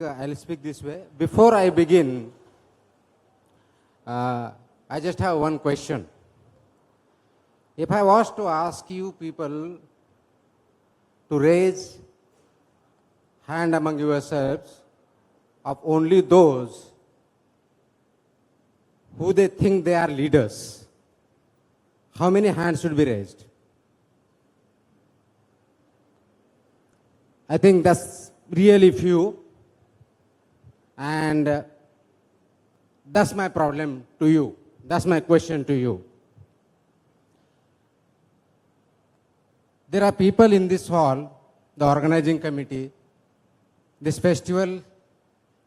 I'll speak this way. Before I begin, I just have one question. If I was to ask you people to raise hand among yourselves of only those who they think they are leaders, how many hands should be raised? I think that's really few, and that's my problem to you. That's my question to you. There are people in this hall, the organizing committee. This festival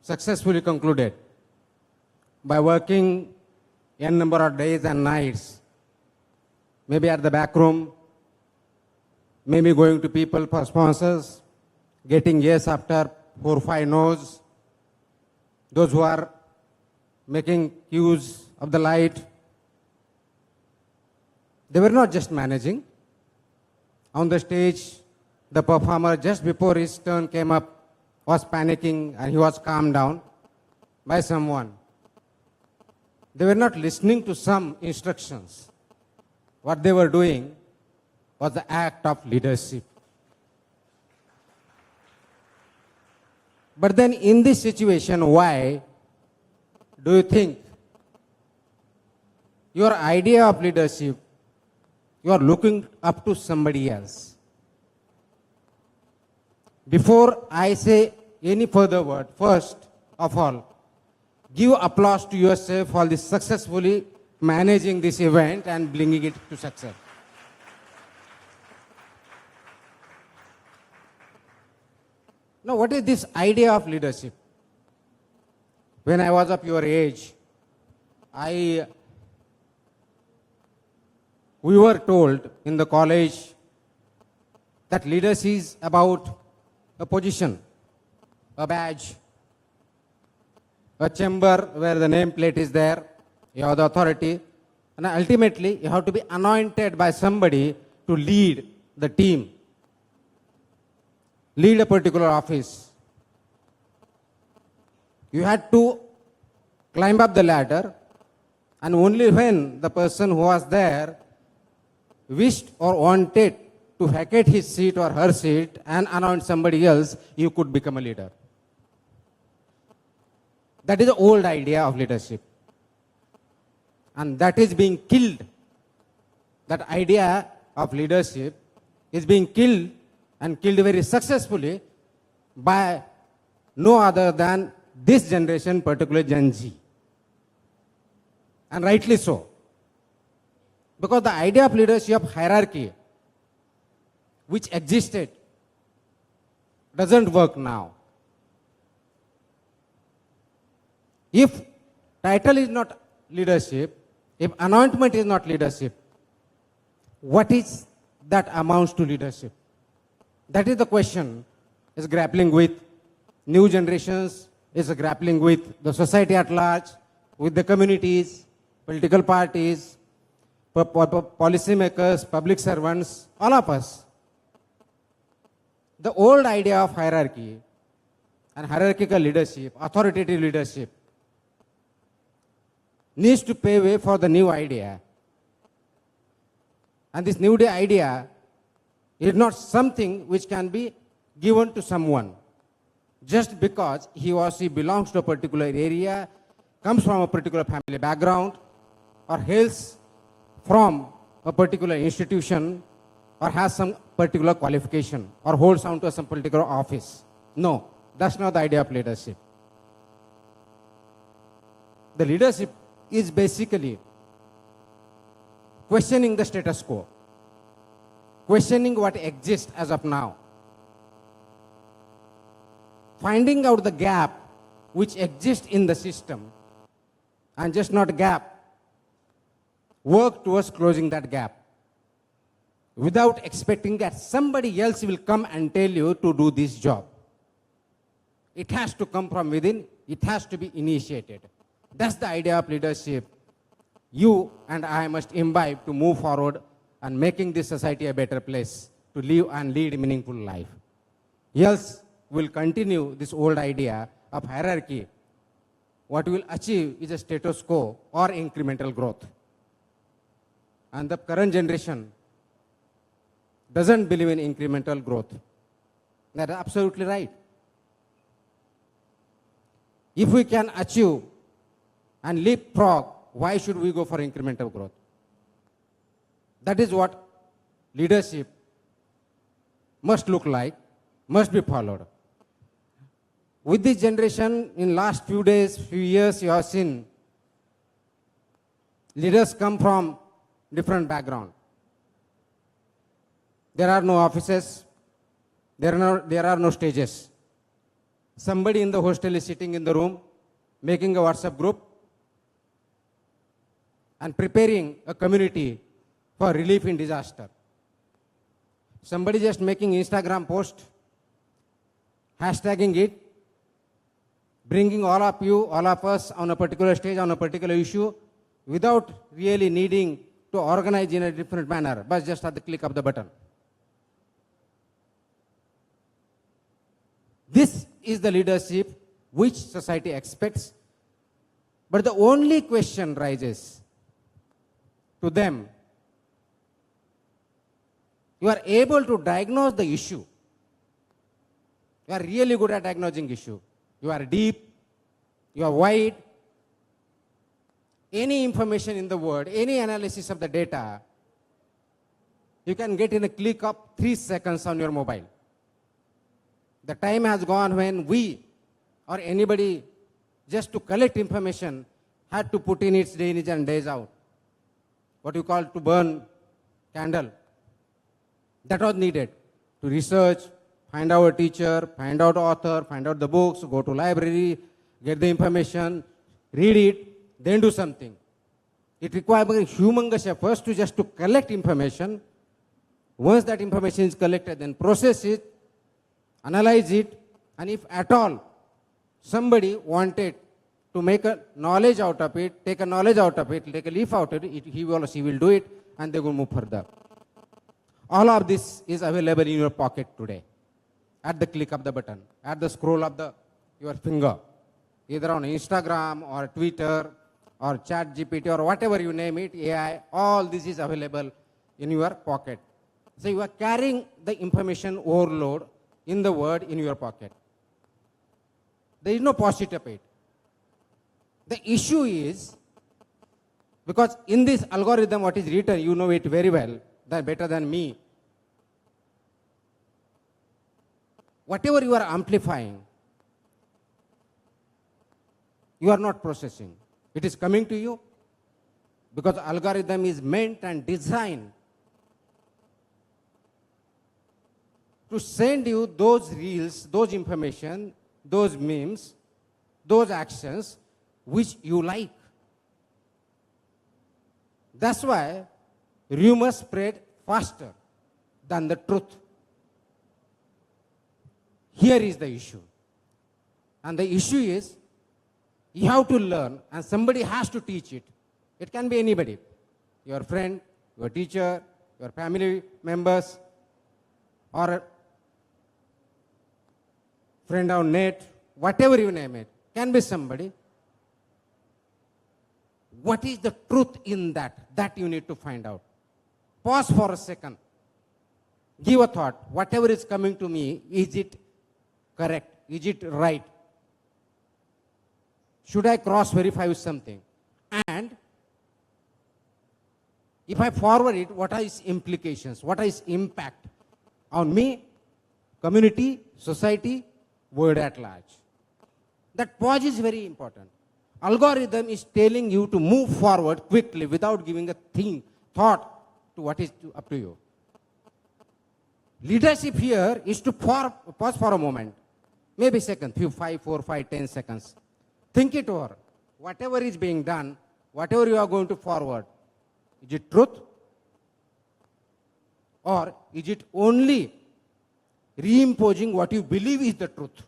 successfully concluded by working n number of days and nights, maybe at the back room, maybe going to people for sponsors, getting yes after 4 or 5 no's, those who are making use of the light. They were not just managing. On the stage, the performer, just before his turn came up, was panicking and he was calmed down by someone. They were not listening to some instructions. What they were doing was the act of leadership. But then in this situation, why do you think your idea of leadership, you are looking up to somebody else? Before I say any further word, first of all, give applause to yourself for this successfully managing this event and bringing it to success. Now, what is this idea of leadership? When I was of your age, we were told in the college that leadership is about a position, a badge, a chamber where the nameplate is there, you have the authority, and ultimately you have to be anointed by somebody to lead the team, lead a particular office. You had to climb up the ladder, and only when the person who was there wished or wanted to vacate his seat or her seat and anoint somebody else, you could become a leader. That is the old idea of leadership. And that is being killed. That idea of leadership is being killed, and killed very successfully by no other than this generation, particularly Gen Z. And rightly so. Because the idea of leadership, of hierarchy, which existed, doesn't work now. If title is not leadership, if anointment is not leadership, what is that amounts to leadership? That is the question is grappling with new generations, is grappling with the society at large, with the communities, political parties, policymakers, public servants, all of us. The old idea of hierarchy and hierarchical leadership, authoritative leadership, needs to pave way for the new idea. And this new idea is not something which can be given to someone just because he or she belongs to a particular area, comes from a particular family background, or hails from a particular institution, or has some particular qualification, or holds on to some particular office. No, that's not the idea of leadership. The leadership is basically questioning the status quo, questioning what exists as of now, finding out the gap which exists in the system, and just not gap, work towards closing that gap without expecting that somebody else will come and tell you to do this job. It has to come from within, it has to be initiated. That's the idea of leadership you and I must imbibe to move forward and making this society a better place to live and lead a meaningful life. Else, we'll continue this old idea of hierarchy, what we will achieve is a status quo or incremental growth. And the current generation doesn't believe in incremental growth. That is absolutely right. If we can achieve and leapfrog, why should we go for incremental growth? That is what leadership must look like, must be followed. With this generation, in last few days, few years, you have seen leaders come from different background. There are no offices, there are no stages. Somebody in the hostel is sitting in the room, making a WhatsApp group and preparing a community for relief in disaster. Somebody just making Instagram post, hashtagging it, bringing all of you, all of us on a particular stage, on a particular issue, without really needing to organize in a different manner, but just at the click of the button. This is the leadership which society expects, but the only question rises to them, you are able to diagnose the issue. You are really good at diagnosing issue. You are deep, you are wide. Any information in the world, any analysis of the data, you can get in a click of 3 seconds on your mobile. The time has gone when we or anybody just to collect information had to put in its day in and days out. What you call to burn candle. That was needed to research, find out a teacher, find out author, find out the books, go to library, get the information, read it, then do something. It requires humongous efforts to just to collect information. Once that information is collected, then process it, analyze it, and if at all somebody wanted to make a knowledge out of it, take a knowledge out of it, take a leaf out of it, he or she will do it, and they will move further. All of this is available in your pocket today, at the click of the button, at the scroll of your finger, either on Instagram or Twitter or ChatGPT or whatever you name it, AI, all this is available in your pocket. So you are carrying the information overload in the word in your pocket. There is no pursuit of it. The issue is, because in this algorithm what is written, you know it very well, better than me. Whatever you are amplifying, you are not processing. It is coming to you because the algorithm is meant and designed to send you those reels, those information, those memes, those actions which you like. That's why rumors spread faster than the truth. Here is the issue. And the issue is, you have to learn, and somebody has to teach it. It can be anybody. Your friend, your teacher, your family members, or a friend on net, whatever you name it, can be somebody. What is the truth in that? That you need to find out. Pause for a second. Give a thought. Whatever is coming to me, is it correct? Is it right? Should I cross-verify with something? And if I forward it, what are its implications? What are its impact on me, community, society, world at large? That pause is very important. Algorithm is telling you to move forward quickly without giving a thought to what is up to you. Leadership here is to pause for a moment, maybe second, 5, 4, 5, 10 seconds. Think it over. Whatever is being done, whatever you are going to forward, is it truth? Or is it only reimposing what you believe is the truth?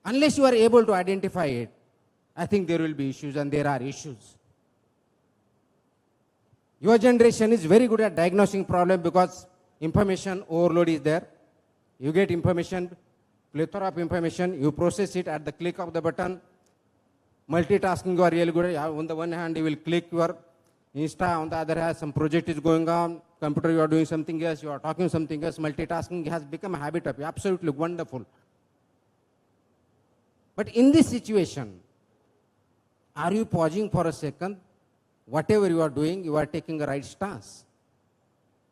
Unless you are able to identify it, I think there will be issues, and there are issues. Your generation is very good at diagnosing problem because information overload is there. You get information plethora of information, you process it at the click of the button. Multitasking, you are really good. On the one hand, you will click your Insta, on the other hand, some project is going on, computer, you are doing something else, you are talking something else. Multitasking has become a habit of you. Absolutely wonderful. But in this situation, are you pausing for a second? Whatever you are doing, you are taking a right stance.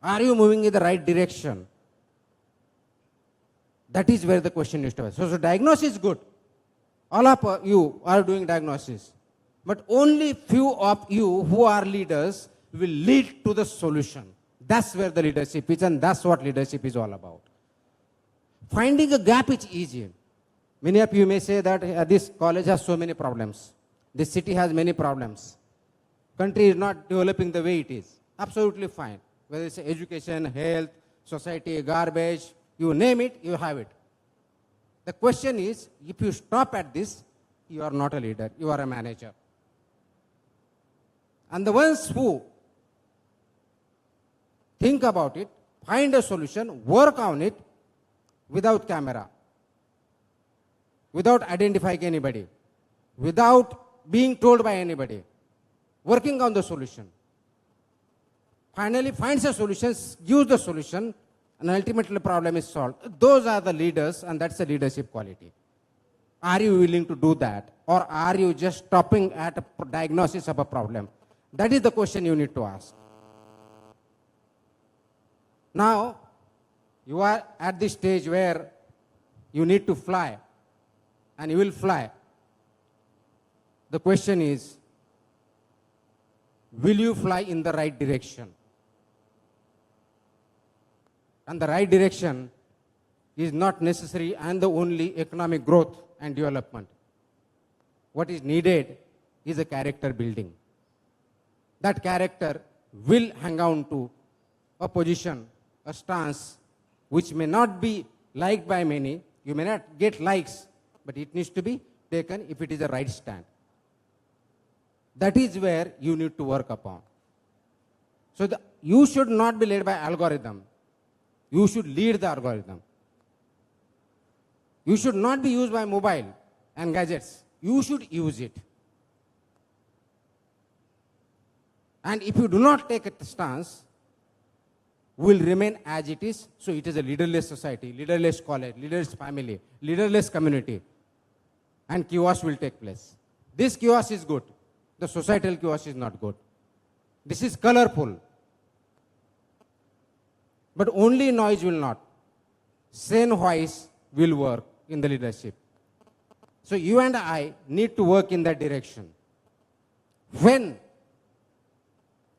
Are you moving in the right direction? That is where the question is to ask. So diagnosis is good. All of you are doing diagnosis. But only few of you who are leaders will lead to the solution. That's where the leadership is, and that's what leadership is all about. Finding a gap is easy. Many of you may say that this college has so many problems. This city has many problems. Country is not developing the way it is. Absolutely fine. Whether it's education, health, society, garbage, you name it, you have it. The question is, if you stop at this, you are not a leader, you are a manager. And the ones who think about it, find a solution, work on it without camera, without identifying anybody, without being told by anybody, working on the solution. Finally finds a solution, gives the solution, and ultimately the problem is solved. Those are the leaders, and that's the leadership quality. Are you willing to do that? Or are you just stopping at a diagnosis of a problem? That is the question you need to ask. Now, you are at this stage where you need to fly, and you will fly. The question is, will you fly in the right direction? And the right direction is not necessary and the only economic growth and development. What is needed is a character building. That character will hang on to a position, a stance, which may not be liked by many. You may not get likes, but it needs to be taken if it is a right stand. That is where you need to work upon. So you should not be led by algorithm. You should lead the algorithm. You should not be used by mobile and gadgets. You should use it. And if you do not take a stance, will remain as it is. So it is a leaderless society, leaderless college, leaderless family, leaderless community. And chaos will take place. This chaos is good. The societal chaos is not good. This is colorful. But only noise will not. Sane voice will work in the leadership. So you and I need to work in that direction. When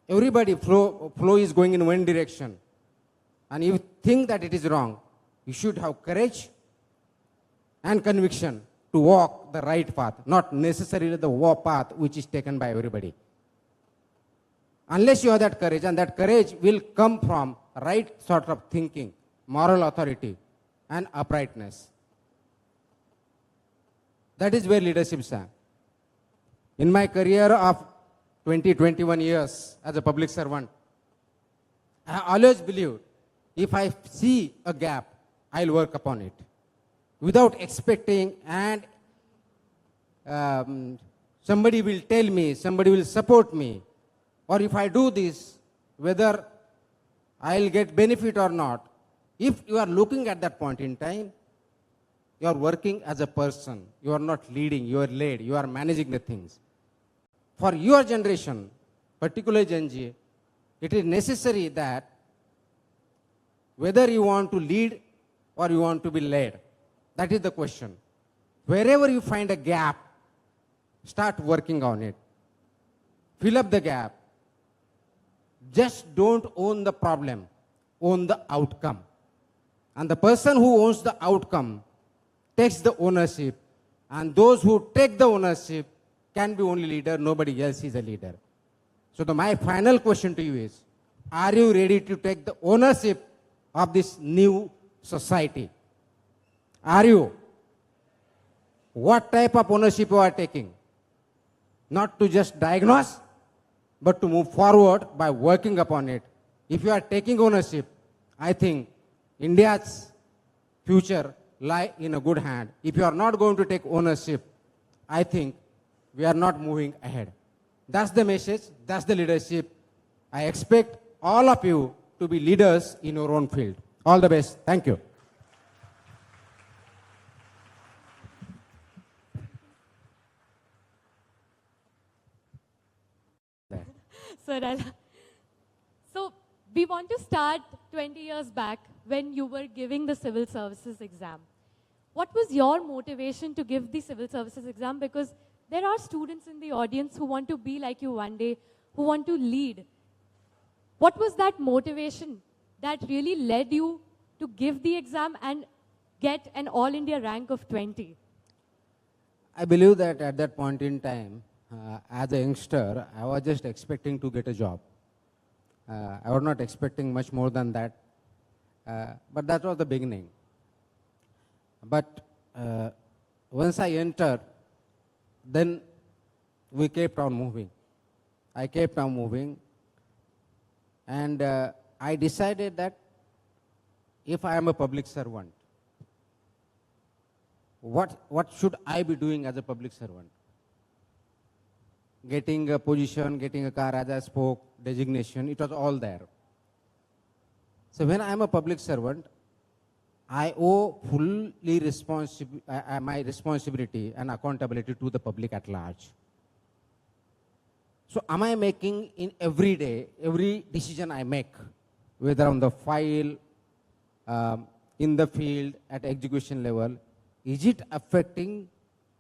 everybody flow is going in one direction, and you think that it is wrong, you should have courage and conviction to walk the right path, not necessarily the path which is taken by everybody. Unless you have that courage, and that courage will come from right sort of thinking, moral authority, and uprightness. That is where leadership stands. In my career of 21 years as a public servant, I always believed if I see a gap, I'll work upon it without expecting and somebody will tell me, somebody will support me, or if I do this, whether I'll get benefit or not. If you are looking at that point in time, you are working as a person. You are not leading, you are led, you are managing the things. For your generation, particularly Gen Z, it is necessary that whether you want to lead or you want to be led, that is the question. Wherever you find a gap, start working on it. Fill up the gap. Just don't own the problem, own the outcome. And the person who owns the outcome takes the ownership, and those who take the ownership can be only leader, nobody else is a leader. So my final question to you is, are you ready to take the ownership of this new society? Are you? What type of ownership you are taking? Not to just diagnose, but to move forward by working upon it. If you are taking ownership, I think India's future lie in a good hand. If you are not going to take ownership, I think we are not moving ahead. That's the message, that's the leadership. I expect all of you to be leaders in your own field. All the best. Thank you. Sir, so we want to start 20 years back when you were giving the civil services exam. What was your motivation to give the civil services exam? Because there are students in the audience who want to be like you one day, who want to lead. What was that motivation that really led you to give the exam and get an All India rank of 20? I believe that at that point in time, as a youngster, I was just expecting to get a job. I was not expecting much more than that. But that was the beginning. But once I entered, then we kept on moving. I kept on moving. And I decided that if I am a public servant, what should I be doing as a public servant? Getting a position, getting a car, as I spoke, designation, it was all there. So when I am a public servant, I owe fully my responsibility and accountability to the public at large. So am I making in every day, every decision I make, whether on the file, in the field, at execution level, is it affecting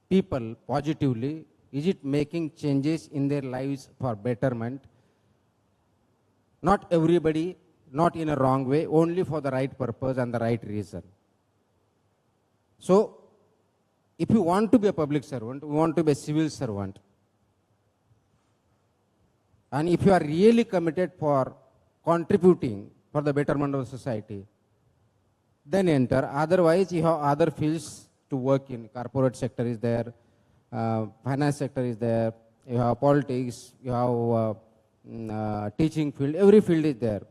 people positively? Is it making changes in their lives for betterment? Not everybody, not in a wrong way, only for the right purpose and the right reason. So, if you want to be a public servant, you want to be a civil servant, and if you are really committed for contributing for the betterment of the society, then enter. Otherwise, you have other fields to work in. Corporate sector is there, finance sector is there, you have politics, you have teaching field, every field is there.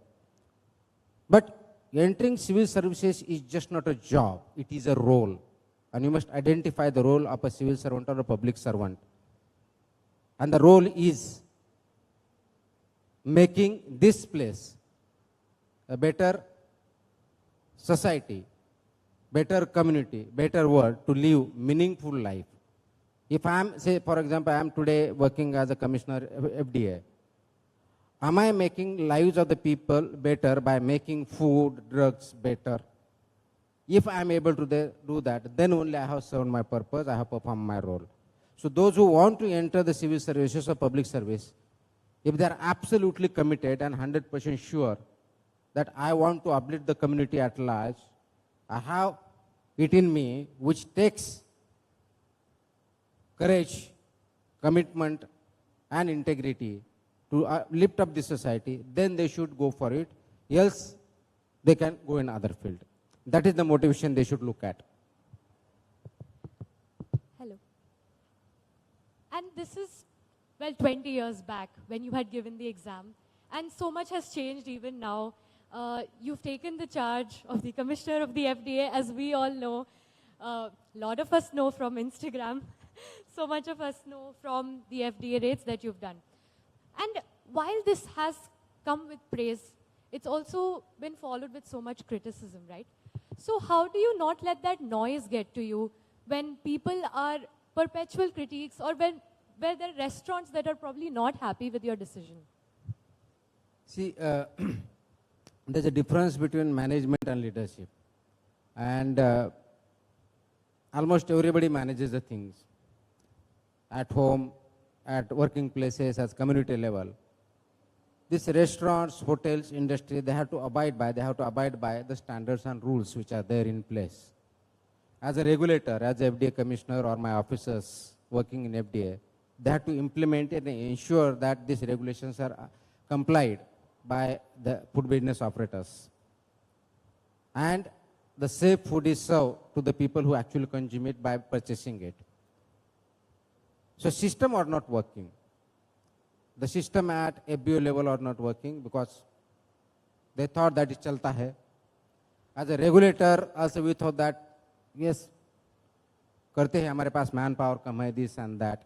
But entering civil services is just not a job, it is a role. And you must identify the role of a civil servant or a public servant. And the role is making this place a better society, better community, better world to live meaningful life. If I am, say, for example, I am today working as a commissioner of FDA, am I making lives of the people better by making food, drugs better? If I am able to do that, then only I have served my purpose, I have performed my role. So those who want to enter the civil services or public service, if they are absolutely committed and 100% sure that I want to uplift the community at large, I have it in me, which takes courage, commitment, and integrity to lift up the society, then they should go for it. Else, they can go in other field. That is the motivation they should look at. Hello. And this is, well, 20 years back when you had given the exam. And so much has changed even now. You've taken the charge of the Commissioner of the FDA, as we all know. A lot of us know from Instagram. So much of us know from the FDA raids that you've done. And while this has come with praise, it's also been followed with so much criticism, right? So how do you not let that noise get to you when people are perpetual critiques, or where there are restaurants that are probably not happy with your decision? See, there's a difference between management and leadership. And almost everybody manages the things. At home, at working places, at community level. These restaurants, hotels, industry, they have to abide by the standards and rules which are there in place. As a regulator, as a FDA commissioner or my officers working in FDA, they have to implement it and ensure that these regulations are complied by the food business operators. And the safe food is served to the people who actually consume it by purchasing it. So system are not working. The system at FBO level are not working because they thought that it chalta hai. As a regulator, also we thought that yes, करते हैं, हमारे पास man power कम है, this and that.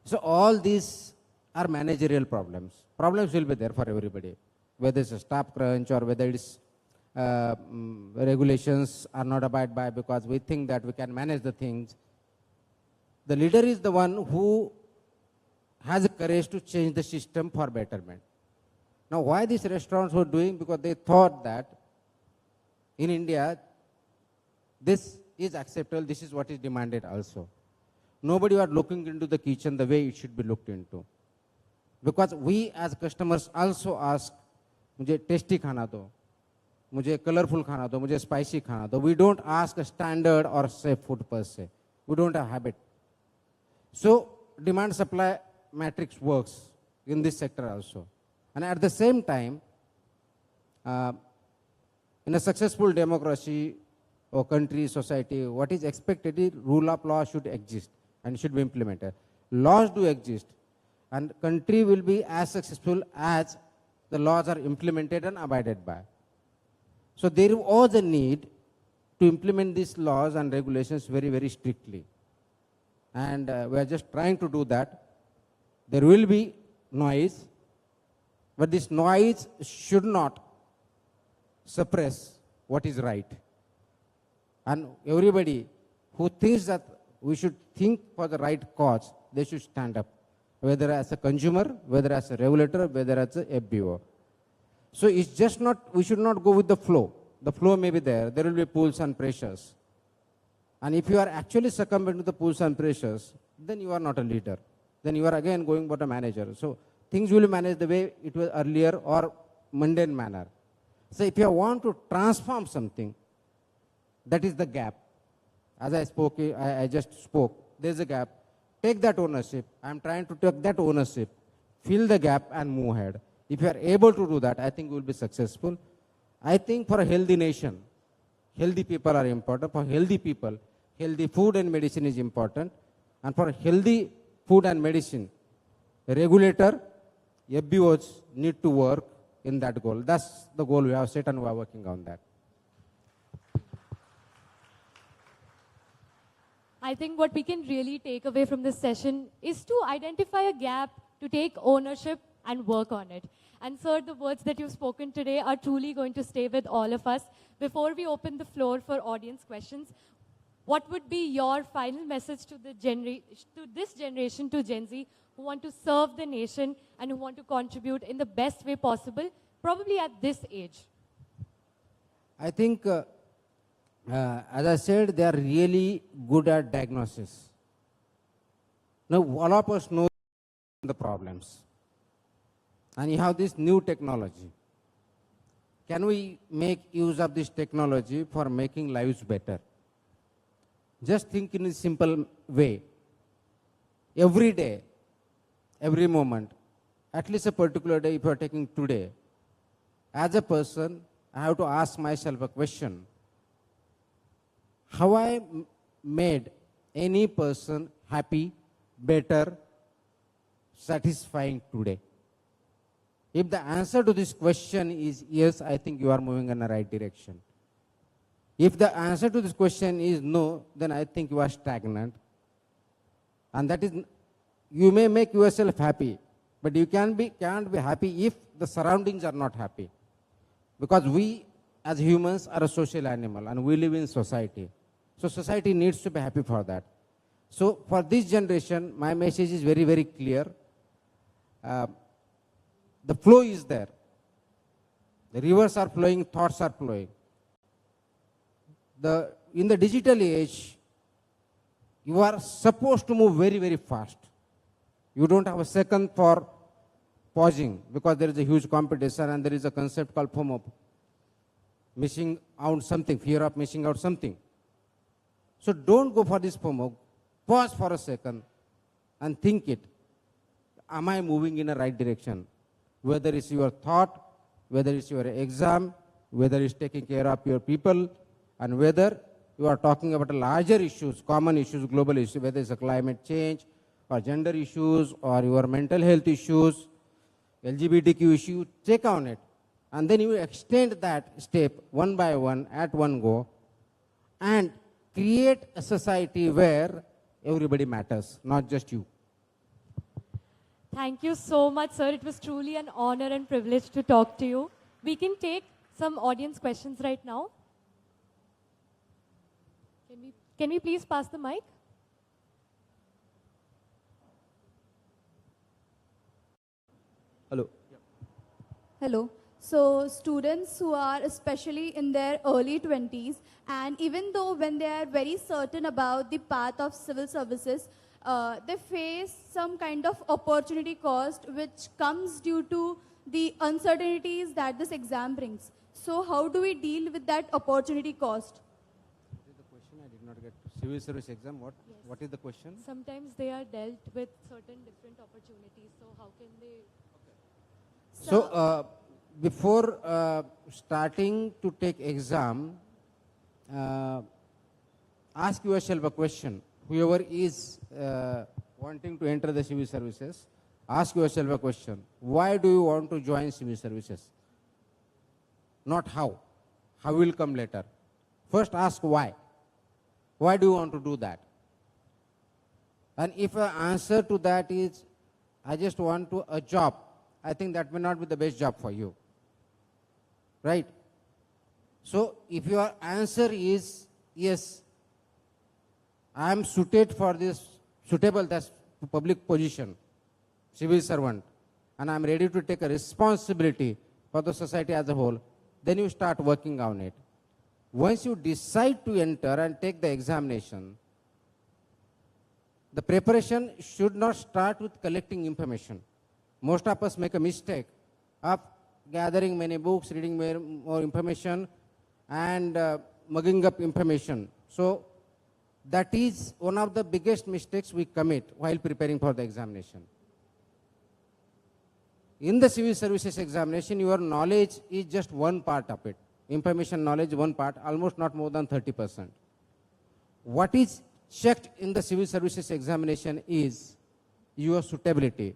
So all these are managerial problems. Problems will be there for everybody, whether it's a staff crunch or whether it's regulations are not abided by because we think that we can manage the things. The leader is the one who has the courage to change the system for betterment. Now, why these restaurants were doing? Because they thought that in India, this is acceptable, this is what is demanded also. Nobody was looking into the kitchen the way it should be looked into. Because we as customers also ask, मुझे tasty खाना दो, मुझे colorful खाना दो, मुझे spicy खाना दो. We don't ask a standard or safe food per se. We don't have habit. So demand supply matrix works in this sector also. And at the same time, in a successful democracy or country, society, what is expected is rule of law should exist and should be implemented. Laws do exist, and country will be as successful as the laws are implemented and abided by. So there was a need to implement these laws and regulations very, very strictly. And we are just trying to do that. There will be noise, but this noise should not suppress what is right. And everybody who thinks that we should think for the right cause, they should stand up, whether as a consumer, whether as a regulator, whether as a FBO. So it's just not, we should not go with the flow. The flow may be there. There will be pulls and pressures. And if you are actually succumbing to the pulls and pressures, then you are not a leader. Then you are again going about a manager. So things will be managed the way it was earlier or mundane manner. So if you want to transform something, that is the gap. As I spoke, I just spoke, there is a gap. Take that ownership. I am trying to take that ownership, fill the gap and move ahead. If you are able to do that, I think you will be successful. I think for a healthy nation, healthy people are important. For healthy people, healthy food and medicine is important. And for healthy food and medicine, a regulator, FBOs need to work in that goal. That's the goal we have set and we are working on that. I think what we can really take away from this session is to identify a gap, to take ownership and work on it. And sir, the words that you've spoken today are truly going to stay with all of us. Before we open the floor for audience questions, what would be your final message to this generation, to Gen Z, who want to serve the nation and who want to contribute in the best way possible, probably at this age? I think, as I said, they are really good at diagnosis. Now, all of us know the problems. And you have this new technology. Can we make use of this technology for making lives better? Just think in a simple way. Every day, every moment, at least a particular day, if you are taking today, as a person, I have to ask myself a question. How I made any person happy, better, satisfying today? If the answer to this question is yes, I think you are moving in the right direction. If the answer to this question is no, then I think you are stagnant. And that is, you may make yourself happy, but you can't be happy if the surroundings are not happy. Because we as humans are a social animal and we live in society. So society needs to be happy for that. So for this generation, my message is very, very clear. The flow is there. The rivers are flowing, thoughts are flowing. In the digital age, you are supposed to move very, very fast. You don't have a second for pausing because there is a huge competition and there is a concept called FOMO, missing out something, fear of missing out something. So don't go for this FOMO. Pause for a second and think it. Am I moving in the right direction? Whether it's your thought, whether it's your exam, whether it's taking care of your people, and whether you are talking about larger issues, common issues, global issues, whether it's a climate change or gender issues or your mental health issues, LGBTQ issue, check on it. And then you extend that step one by one at one go. And create a society where everybody matters, not just you. Thank you so much, sir. It was truly an honor and privilege to talk to you. We can take some audience questions right now. Can we please pass the mic? Hello. Hello. So students who are especially in their early 20s, and even though when they are very certain about the path of civil services, they face some kind of opportunity cost which comes due to the uncertainties that this exam brings. So how do we deal with that opportunity cost? What is the question? I did not get. Civil service exam, what? Yes. What is the question? Sometimes they are dealt with certain different opportunities. So how can they? So, before starting to take exam, ask yourself a question. Whoever is wanting to enter the civil services, ask yourself a question. Why do you want to join civil services? Not how. How will come later. First ask why. Why do you want to do that? And if an answer to that is, I just want to a job, I think that may not be the best job for you. Right? So, if your answer is, yes, I am suitable as public position, civil servant, and I am ready to take a responsibility for the society as a whole, then you start working on it. Once you decide to enter and take the examination, the preparation should not start with collecting information. Most of us make a mistake of gathering many books, reading more information, and mugging up information. So that is one of the biggest mistakes we commit while preparing for the examination. In the civil services examination, your knowledge is just one part of it. Information knowledge, one part, almost not more than 30%. What is checked in the civil services examination is your suitability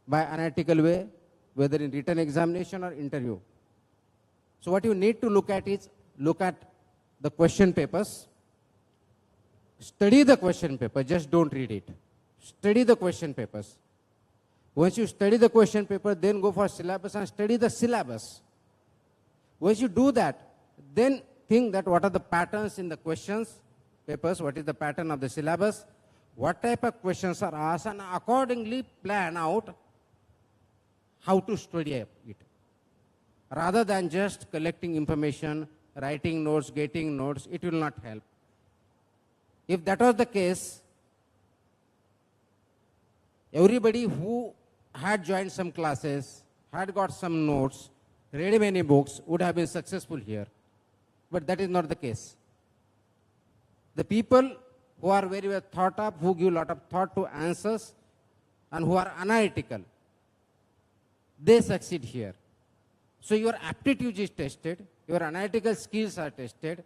by analytical way, whether in written examination or interview. So what you need to look at is, look at the question papers, study the question paper, just don't read it. Study the question papers. Once you study the question paper, then go for syllabus and study the syllabus. Once you do that, then think that what are the patterns in the questions papers, what is the pattern of the syllabus, what type of questions are asked, and accordingly plan out how to study it. Rather than just collecting information, writing notes, getting notes, it will not help. If that was the case, everybody who had joined some classes, had got some notes, read many books, would have been successful here. But that is not the case. The people who are very well thought of, who give a lot of thought to answers, and who are analytical, they succeed here. So your aptitude is tested, your analytical skills are tested,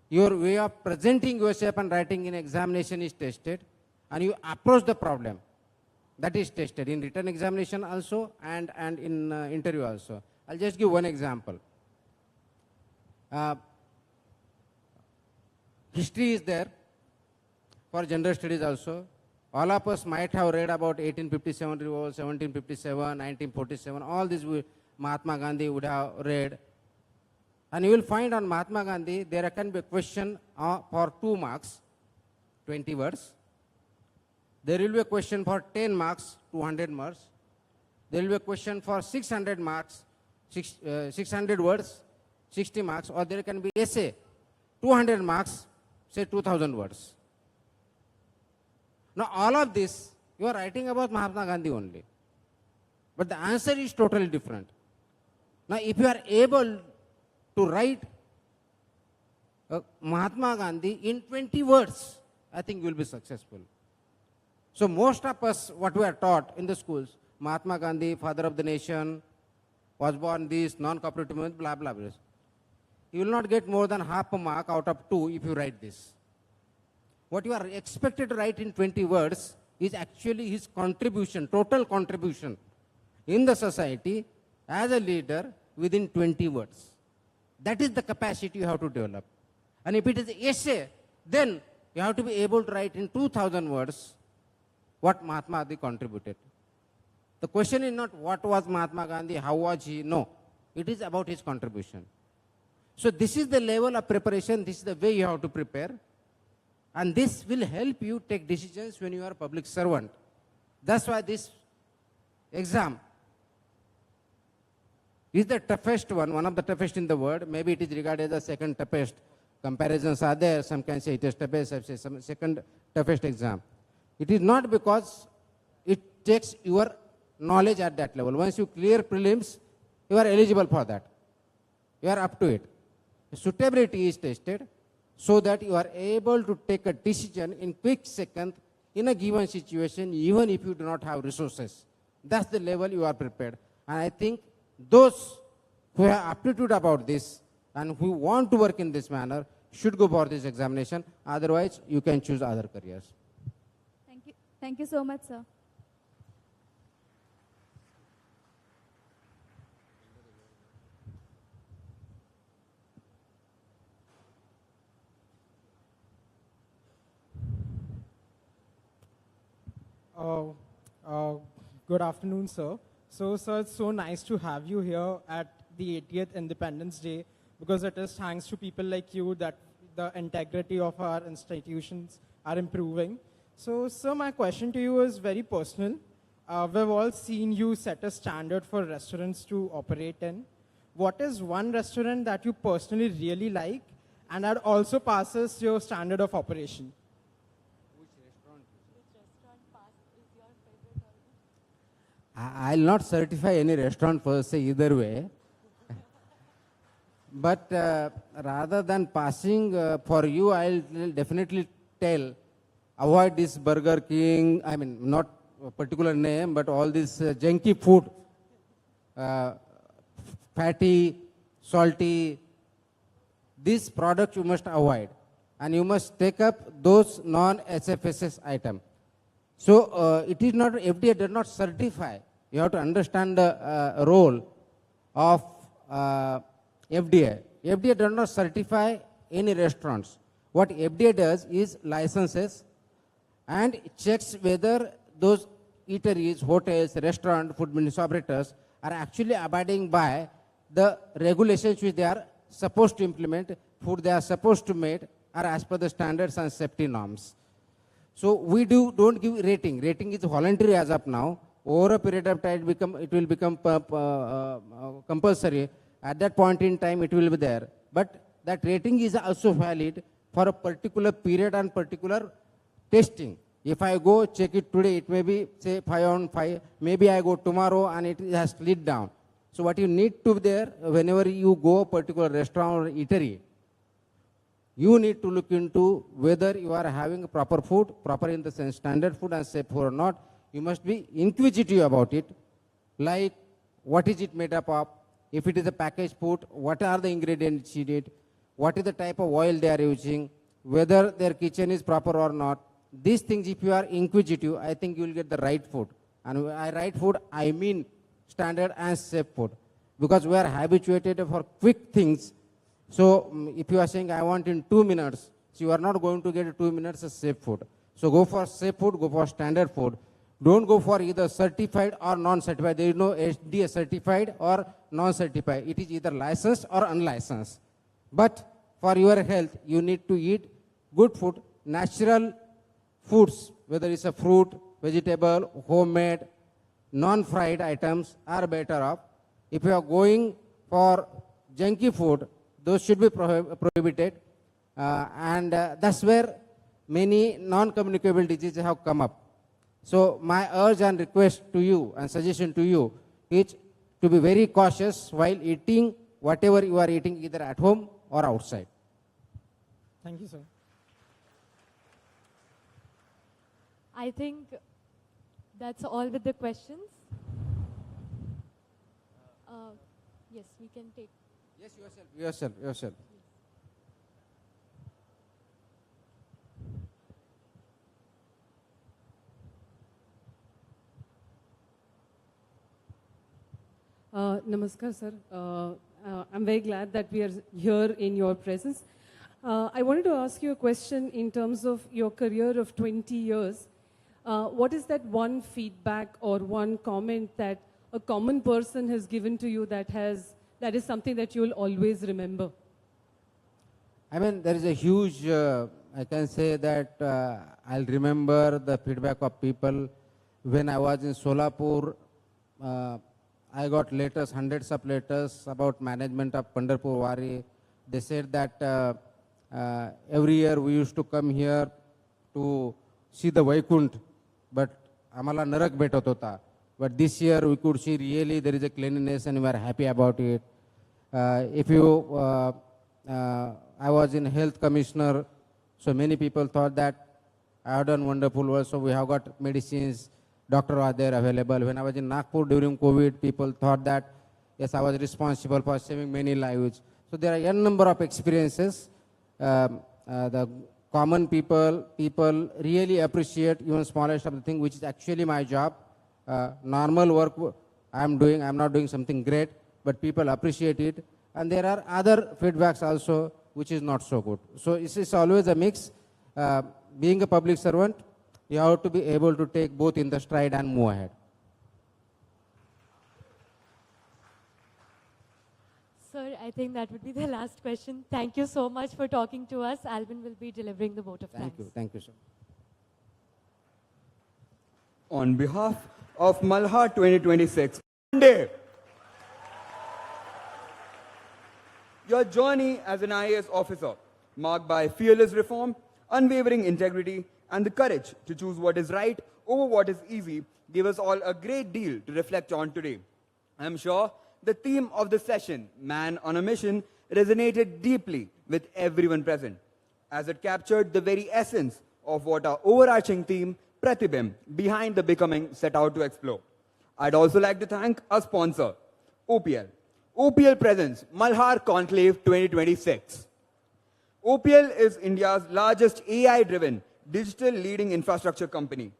your way of presenting yourself and writing in examination is tested, and you approach the problem. That is tested in written examination also and in interview also. I'll just give one example. History is there for general studies also. All of us might have read about 1857 revolt, 1757, 1947, all these Mahatma Gandhi would have read. And you will find on Mahatma Gandhi, there can be a question for 2 marks, 20 words. There will be a question for 10 marks, 200 marks. There will be a question for 600 marks, 600 words, 60 marks, or there can be essay, 200 marks, say 2000 words. Now all of this, you are writing about Mahatma Gandhi only. But the answer is totally different. Now if you are able to write Mahatma Gandhi in 20 words, I think you will be successful. So most of us, what we are taught in the schools, Mahatma Gandhi, father of the nation, was born this, non-cooperative movement, blah, blah, blah. You will not get more than half a mark out of 2 if you write this. What you are expected to write in 20 words is actually his contribution, total contribution in the society as a leader within 20 words. That is the capacity you have to develop. And if it is essay, then you have to be able to write in 2,000 words what Mahatma Gandhi contributed. The question is not what was Mahatma Gandhi, how was he, no. It is about his contribution. So this is the level of preparation, this is the way you have to prepare. And this will help you take decisions when you are a public servant. That's why this exam is the toughest one of the toughest in the world. Maybe it is regarded as the second toughest. Comparisons are there. Some can say it is toughest, some say some second toughest exam. It is not because it takes your knowledge at that level. Once you clear prelims, you are eligible for that. You are up to it. Suitability is tested so that you are able to take a decision in quick second in a given situation, even if you do not have resources. That's the level you are prepared. And I think those who have aptitude about this and who want to work in this manner should go for this examination. Otherwise, you can choose other careers. Thank you. Thank you so much, sir. Good afternoon, sir. So, sir, it's so nice to have you here at the 80th Independence Day, because it is thanks to people like you that the integrity of our institutions are improving. So, sir, my question to you is very personal. We've all seen you set a standard for restaurants to operate in. What is one restaurant that you personally really like and that also passes your standard of operation? I'll not certify any restaurant per se either way. But rather than passing for you, I'll definitely tell, avoid this Burger King, I mean, not a particular name, but all this junky food, fatty, salty, these products you must avoid. And you must take up those non-HFSS items. So it is not, FDA does not certify. You have to understand the role of FDA. FDA does not certify any restaurants. What FDA does is licenses and checks whether those eateries, hotels, restaurant, food business operators are actually abiding by the regulations which they are supposed to implement, food they are supposed to make are as per the standards and safety norms. So we don't give rating. Rating is voluntary as of now. Over a period of time, it will become compulsory. At that point in time, it will be there. But that rating is also valid for a particular period and particular testing. If I go check it today, it may be, say, 5 on 5. Maybe I go tomorrow and it has slid down. So what you need to be there, whenever you go a particular restaurant or eatery, you need to look into whether you are having proper food, proper in the sense standard food and safe food or not. You must be inquisitive about it, like what is it made up of, if it is a packaged food, what are the ingredients in it, what is the type of oil they are using, whether their kitchen is proper or not. These things, if you are inquisitive, I think you will get the right food. And when I right food, I mean standard and safe food. Because we are habituated for quick things. So if you are saying, I want in 2 minutes, so you are not going to get 2 minutes of safe food. So go for safe food, go for standard food. Don't go for either certified or non-certified. There is no FDA certified or non-certified. It is either licensed or unlicensed. But for your health, you need to eat good food, natural foods, whether it's a fruit, vegetable, homemade, non-fried items are better off. If you are going for junky food, those should be prohibited. That's where many non-communicable diseases have come up. So my urge and request to you and suggestion to you is to be very cautious while eating whatever you are eating, either at home or outside. Thank you, sir. I think that's all with the questions. Yes, we can take. Yes, yourself. Namaskar, sir. I'm very glad that we are here in your presence. I wanted to ask you a question in terms of your career of 20 years. What is that one feedback or one comment that a common person has given to you that is something that you will always remember? I mean, there is a huge, I can say that I'll remember the feedback of people. When I was in Solapur, I got letters, hundreds of letters about management of Pandharpur Wari. They said that every year we used to come here to see the Vaikunt, but amala narak betot hota. But this year we could see really there is a cleanliness and we are happy about it. I was in health commissioner, so many people thought that I have done wonderful work, so we have got medicines, doctor was there available. When I was in Nagpur during COVID, people thought that, yes, I was responsible for saving many lives. So there are a number of experiences. The common people really appreciate even smallest of the thing, which is actually my job. Normal work I'm not doing something great, but people appreciate it. And there are other feedbacks also, which is not so good. So it's always a mix. Being a public servant, you have to be able to take both in the stride and move ahead. Sir, I think that would be the last question. Thank you so much for talking to us. Alvin will be delivering the vote of thanks. Thank you, sir. On behalf of Malhar 2026, Munde, your journey as an IAS officer, marked by fearless reform, unwavering integrity, and the courage to choose what is right over what is easy, gave us all a great deal to reflect on today. I'm sure the theme of the session, Man on a Mission, resonated deeply with everyone present, as it captured the very essence of what our overarching theme, Pratibim, Behind the Becoming, set out to explore. I'd also like to thank our sponsor, OPL. OPL presents Malhar Conclave 2026. OPL is India's largest AI-driven digital leading infrastructure company,